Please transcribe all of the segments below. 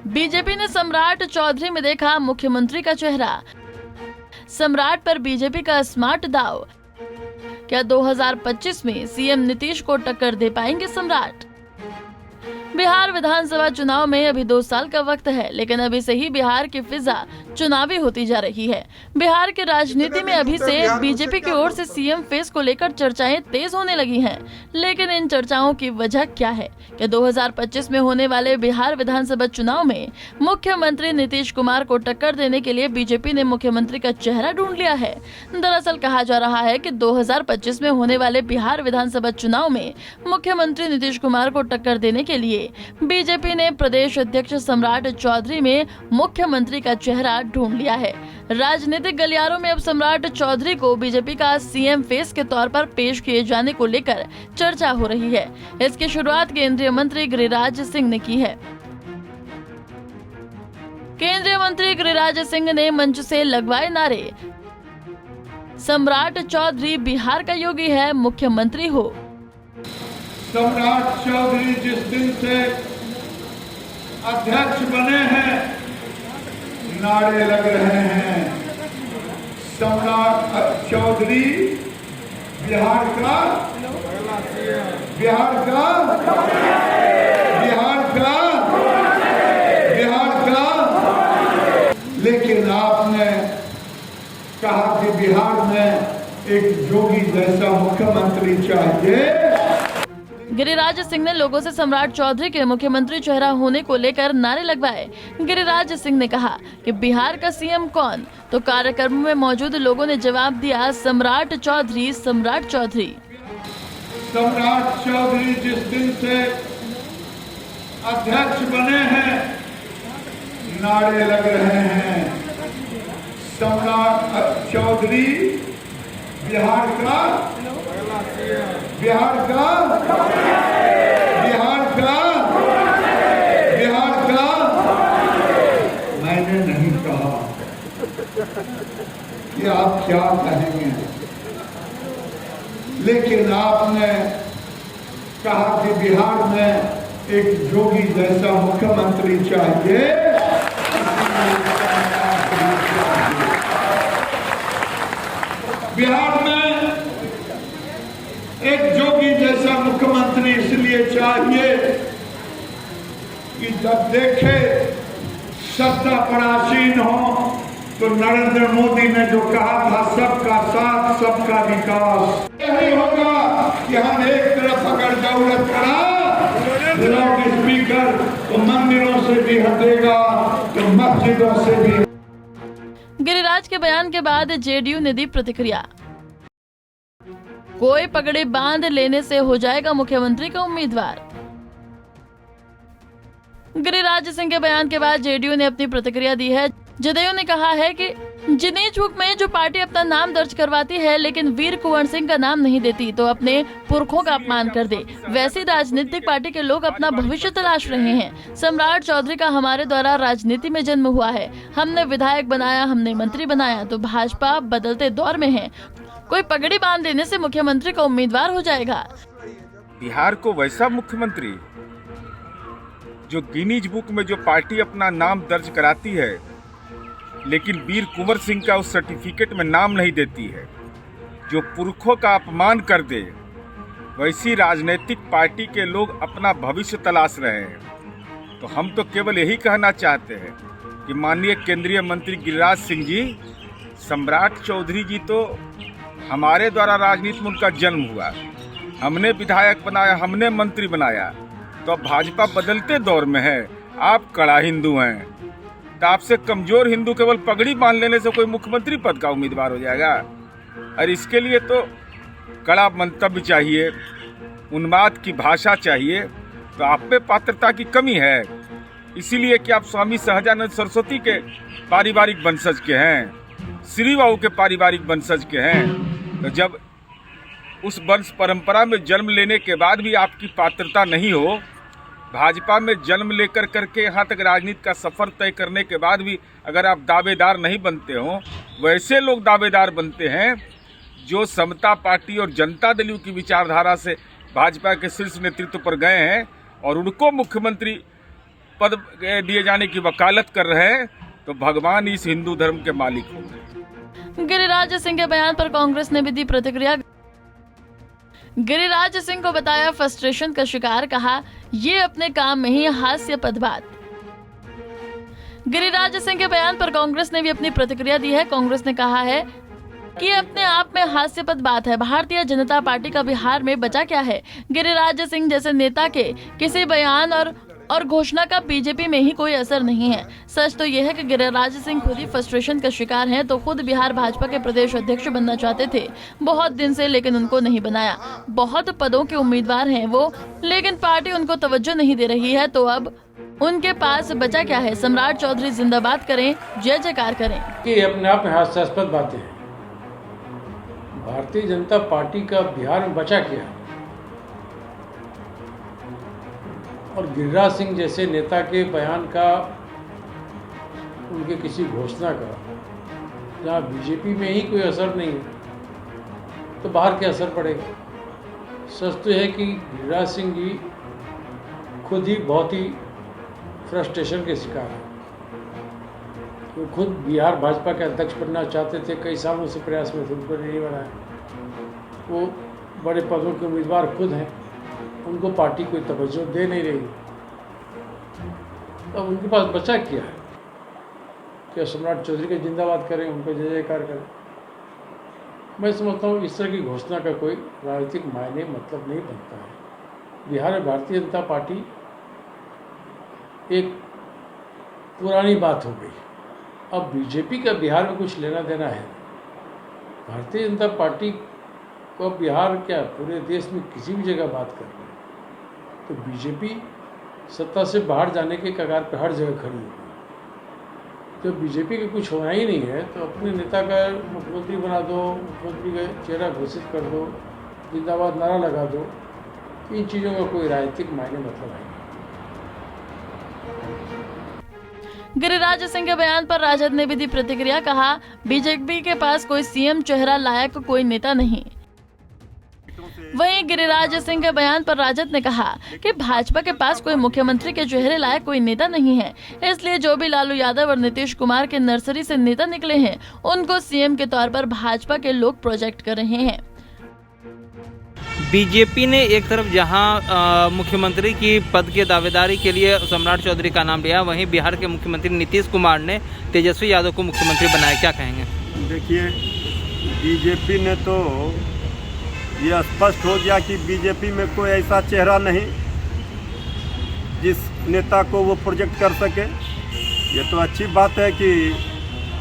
BJP ने सम्राट चौधरी में देखा मुख्यमंत्री का चेहरा। सम्राट पर बीजेपी का स्मार्ट दाव। क्या 2025 में सीएम नीतीश को टक्कर दे पाएंगे सम्राट? बिहार विधानसभा चुनाव में अभी 2 साल का वक्त है, लेकिन अभी से ही बिहार की फिजा चुनावी होती जा रही है। बिहार की राजनीति में अभी से बीजेपी की ओर से सीएम फेस को लेकर चर्चाएं तेज होने लगी हैं। लेकिन इन चर्चाओं की वजह क्या है? कि 2025 में होने वाले बिहार विधानसभा चुनाव में मुख्यमंत्री नीतीश कुमार को टक्कर देने के लिए बीजेपी ने मुख्यमंत्री का चेहरा ढूंढ लिया है। दरअसल कहा जा रहा है कि 2025 में होने वाले बिहार विधानसभा चुनाव में मुख्यमंत्री नीतीश कुमार को टक्कर देने के लिए बीजेपी ने प्रदेश अध्यक्ष सम्राट चौधरी में मुख्यमंत्री का चेहरा ढूंढ लिया है। राजनीतिक गलियारों में अब सम्राट चौधरी को बीजेपी का सीएम फेस के तौर पर पेश किए जाने को लेकर चर्चा हो रही है। इसकी शुरुआत केंद्रीय मंत्री गिरिराज सिंह ने की है। केंद्रीय मंत्री गिरिराज सिंह ने मंच से लगवाए नारे, सम्राट चौधरी बिहार का योगी है, मुख्यमंत्री हो। सम्राट चौधरी जिस दिन से अध्यक्ष बने हैं, नारे लग रहे हैं, सम्राट चौधरी बिहार का लेकिन आपने कहा कि बिहार में एक जोगी जैसा मुख्यमंत्री चाहिए। गिरिराज सिंह ने लोगों से सम्राट चौधरी के मुख्यमंत्री चेहरा होने को लेकर नारे लगवाए। गिरिराज सिंह ने कहा कि बिहार का सीएम कौन? तो कार्यक्रम में मौजूद लोगों ने जवाब दिया, सम्राट चौधरी, सम्राट चौधरी। सम्राट चौधरी जिस दिन से अध्यक्ष बने हैं, नारे लग रहे हैं, सम्राट चौधरी बिहार का मैंने नहीं कहा कि आप क्या कहेंगे, लेकिन आपने कहा कि बिहार में एक जोगी जैसा मुख्यमंत्री चाहिए। बिहार में एक जोगी जैसा मुख्यमंत्री इसलिए चाहिए कि जब देखे सत्ता पर आसीन हो तो नरेंद्र मोदी ने जो कहा था, सबका साथ सबका विकास, यही होगा कि हम एक तरफ अगर दौलत करा लाउड स्पीकर तो मंदिरों से भी हटेगा तो मस्जिदों से भी। गिरिराज के बयान के बाद जेडीयू ने दी प्रतिक्रिया। कोई पगड़ी बांध लेने से हो जाएगा मुख्यमंत्री का उम्मीदवार। गिरिराज सिंह के बयान के बाद जेडीयू ने अपनी प्रतिक्रिया दी है। जदयू ने कहा है कि जिन्हें झुक में जो पार्टी अपना नाम दर्ज करवाती है लेकिन वीर कुंवर सिंह का नाम नहीं देती तो अपने पुरखों का अपमान कर दे, वैसी राजनीतिक पार्टी के लोग अपना भविष्य तलाश रहे हैं। सम्राट चौधरी का हमारे द्वारा राजनीति में जन्म हुआ है। हमने विधायक बनाया, हमने मंत्री बनाया, तो भाजपा बदलते दौर में है। कोई पगड़ी बांध देने से मुख्यमंत्री का उम्मीदवार हो जाएगा। बिहार को वैसा मुख्यमंत्री जो गिनीज बुक में जो पार्टी अपना नाम दर्ज कराती है लेकिन वीर कुंवर सिंह का उस सर्टिफिकेट में नाम नहीं देती है, जो पुरखों का अपमान कर दे, वैसी राजनीतिक पार्टी के लोग अपना भविष्य तलाश रहे हैं। तो हम तो केवल यही कहना चाहते हैं कि माननीय केंद्रीय मंत्री गिरिराज सिंह जी, सम्राट चौधरी जी तो हमारे द्वारा राजनीति में उनका जन्म हुआ, हमने विधायक बनाया, हमने मंत्री बनाया, तो अब भाजपा बदलते दौर में है। आप कड़ा हिंदू हैं तो आपसे कमजोर हिंदू केवल पगड़ी बांध लेने से कोई मुख्यमंत्री पद का उम्मीदवार हो जाएगा? और इसके लिए तो कड़ा मंतव्य चाहिए, उन्माद की भाषा चाहिए। तो आप पे पात्रता की कमी है, इसीलिए कि आप स्वामी सहजानंद सरस्वती के पारिवारिक वंशज के हैं, श्री बाबू के पारिवारिक वंशज के हैं। तो जब उस वंश परंपरा में जन्म लेने के बाद भी आपकी पात्रता नहीं हो, भाजपा में जन्म लेकर करके यहाँ तक राजनीति का सफर तय करने के बाद भी अगर आप दावेदार नहीं बनते हो, वैसे लोग दावेदार बनते हैं जो समता पार्टी और जनता दल की विचारधारा से भाजपा के शीर्ष नेतृत्व पर गए हैं और उनको मुख्यमंत्री पद दिए जाने की वकालत कर रहे हैं तो भगवान इस हिंदू धर्म के मालिक होंगे। गिरिराज सिंह के बयान पर कांग्रेस ने भी दी प्रतिक्रिया। गिरिराज सिंह को बताया फ्रस्ट्रेशन का शिकार, कहा ये अपने काम में ही हास्यास्पद बात। गिरिराज सिंह के बयान पर कांग्रेस ने भी अपनी प्रतिक्रिया दी है। कांग्रेस ने कहा है कि ये अपने आप में हास्यास्पद बात है। भारतीय जनता पार्टी का बिहार में बचा क्या है? गिरिराज सिंह जैसे नेता के किसी बयान और घोषणा का बीजेपी में ही कोई असर नहीं है। सच तो यह है कि गिरिराज सिंह खुद ही फ्रस्ट्रेशन का शिकार हैं। तो खुद बिहार भाजपा के प्रदेश अध्यक्ष बनना चाहते थे बहुत दिन से, लेकिन उनको नहीं बनाया। बहुत पदों के उम्मीदवार हैं वो, लेकिन पार्टी उनको तवज्जो नहीं दे रही है। तो अब उनके पास बचा क्या है? सम्राट चौधरी जिंदाबाद करें, जय जयकार करें। ये अपने आप में हास्यास्पद बातें हैं। भारतीय जनता पार्टी का बिहार में बचा क्या? और गिरिराज सिंह जैसे नेता के बयान का, उनके किसी घोषणा का, जहाँ बीजेपी में ही कोई असर नहीं है तो बाहर क्या असर पड़ेगा? सच तो है कि गिरिराज सिंह जी खुद ही बहुत ही फ्रस्ट्रेशन के शिकार हैं। वो खुद बिहार भाजपा के अध्यक्ष बनना चाहते थे, कई सालों से प्रयास में थे, उनको नहीं बनाया। वो बड़े पदों के उम्मीदवार खुद हैं, उनको पार्टी कोई तवज्जो दे नहीं रही। अब उनके पास बचा क्या है? क्या सम्राट चौधरी के जिंदाबाद करें, उन पर जय जयकार करें? मैं समझता हूँ इस तरह की घोषणा का कोई राजनीतिक मायने मतलब नहीं बनता है। बिहार में भारतीय जनता पार्टी एक पुरानी बात हो गई। अब बीजेपी का बिहार में कुछ लेना देना है। भारतीय जनता पार्टी को बिहार क्या पूरे देश में किसी भी जगह बात कर रही है तो बीजेपी सत्ता से बाहर जाने के कगार पर हर जगह खड़ी होगी। तो बीजेपी का कुछ होना ही नहीं है तो अपने नेता का मुख्यमंत्री बना दो, मुख्यमंत्री का चेहरा घोषित कर दो, जिंदाबाद नारा लगा दो। इन चीज़ों का कोई राजनीतिक मायने मतलब है। गिरिराज सिंह के बयान पर राजद ने भी दी प्रतिक्रिया, कहा बीजेपी के पास कोई सीएम चेहरा लायक कोई नेता नहीं। वहीं गिरिराज सिंह के बयान पर राजद ने कहा कि भाजपा के पास कोई मुख्यमंत्री के चेहरे लायक कोई नेता नहीं है, इसलिए जो भी लालू यादव और नीतीश कुमार के नर्सरी से नेता निकले हैं उनको सीएम के तौर पर भाजपा के लोग प्रोजेक्ट कर रहे हैं। बीजेपी ने एक तरफ जहां मुख्यमंत्री की पद के दावेदारी के लिए सम्राट चौधरी का नाम लिया, वहीं बिहार के मुख्यमंत्री नीतीश कुमार ने तेजस्वी यादव को मुख्यमंत्री बनाया। क्या कहेंगे? देखिए, बीजेपी ने तो ये स्पष्ट हो गया कि बीजेपी में कोई ऐसा चेहरा नहीं जिस नेता को वो प्रोजेक्ट कर सके। ये तो अच्छी बात है कि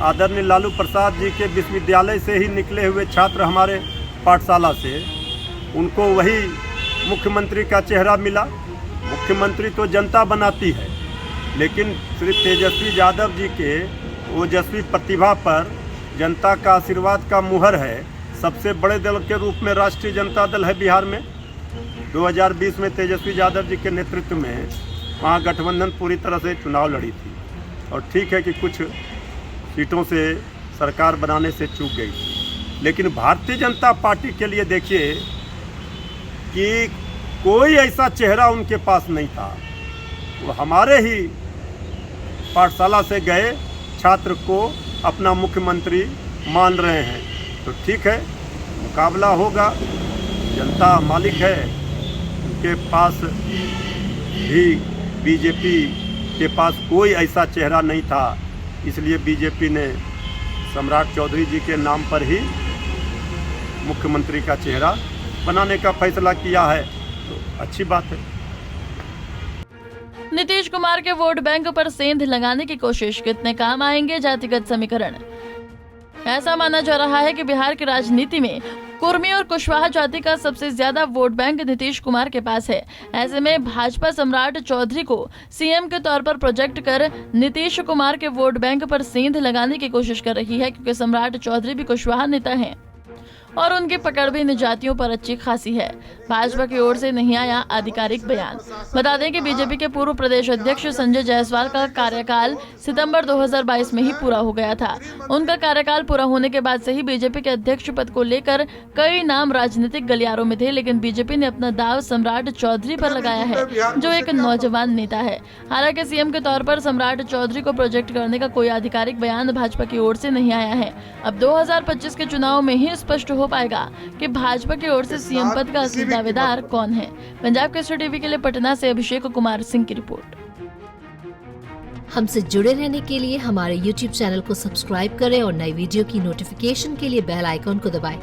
आदरणीय लालू प्रसाद जी के विश्वविद्यालय से ही निकले हुए छात्र हमारे पाठशाला से, उनको वही मुख्यमंत्री का चेहरा मिला। मुख्यमंत्री तो जनता बनाती है, लेकिन श्री तेजस्वी यादव जी के ओजस्वी प्रतिभा पर जनता का आशीर्वाद का मुहर है। सबसे बड़े दल के रूप में राष्ट्रीय जनता दल है बिहार में। 2020 में तेजस्वी यादव जी के नेतृत्व में वहाँ गठबंधन पूरी तरह से चुनाव लड़ी थी और ठीक है कि कुछ सीटों से सरकार बनाने से चूक गई, लेकिन भारतीय जनता पार्टी के लिए देखिए कि कोई ऐसा चेहरा उनके पास नहीं था। वो हमारे ही पाठशाला से गए छात्र को अपना मुख्यमंत्री मान रहे हैं। तो ठीक है, मुकाबला होगा, जनता मालिक है। उनके पास भी बीजेपी के पास कोई ऐसा चेहरा नहीं था, इसलिए बीजेपी ने सम्राट चौधरी जी के नाम पर ही मुख्यमंत्री का चेहरा बनाने का फैसला किया है। तो अच्छी बात है। नीतीश कुमार के वोट बैंक पर सेंध लगाने की कोशिश, कितने काम आएंगे जातिगत समीकरण? ऐसा माना जा रहा है कि बिहार की राजनीति में कुर्मी और कुशवाहा जाति का सबसे ज्यादा वोट बैंक नीतीश कुमार के पास है। ऐसे में भाजपा सम्राट चौधरी को सीएम के तौर पर प्रोजेक्ट कर नीतीश कुमार के वोट बैंक पर सेंध लगाने की कोशिश कर रही है, क्योंकि सम्राट चौधरी भी कुशवाहा नेता हैं और उनकी पकड़ भी इन जातियों पर अच्छी खासी है। भाजपा की ओर से नहीं आया आधिकारिक बयान। बता दें कि बीजेपी के पूर्व प्रदेश अध्यक्ष संजय जायसवाल का कार्यकाल सितंबर 2022 में ही पूरा हो गया था। उनका कार्यकाल पूरा होने के बाद से ही बीजेपी के अध्यक्ष पद को लेकर कई नाम राजनीतिक गलियारों में थे, लेकिन बीजेपी ने अपना दाव सम्राट चौधरी पर लगाया है, जो एक नौजवान नेता है। हालांकि सीएम के तौर पर सम्राट चौधरी को प्रोजेक्ट करने का कोई आधिकारिक बयान भाजपा की ओर से नहीं आया है। अब 2025 के चुनाव में ही स्पष्ट हो पाएगा कि भाजपा की ओर से सीएम पद का असली दावेदार कौन है। पंजाब केसरी टीवी के लिए पटना से अभिषेक कुमार सिंह की रिपोर्ट। हमसे जुड़े रहने के लिए हमारे YouTube चैनल को सब्सक्राइब करें और नई वीडियो की नोटिफिकेशन के लिए बेल आइकॉन को दबाएं।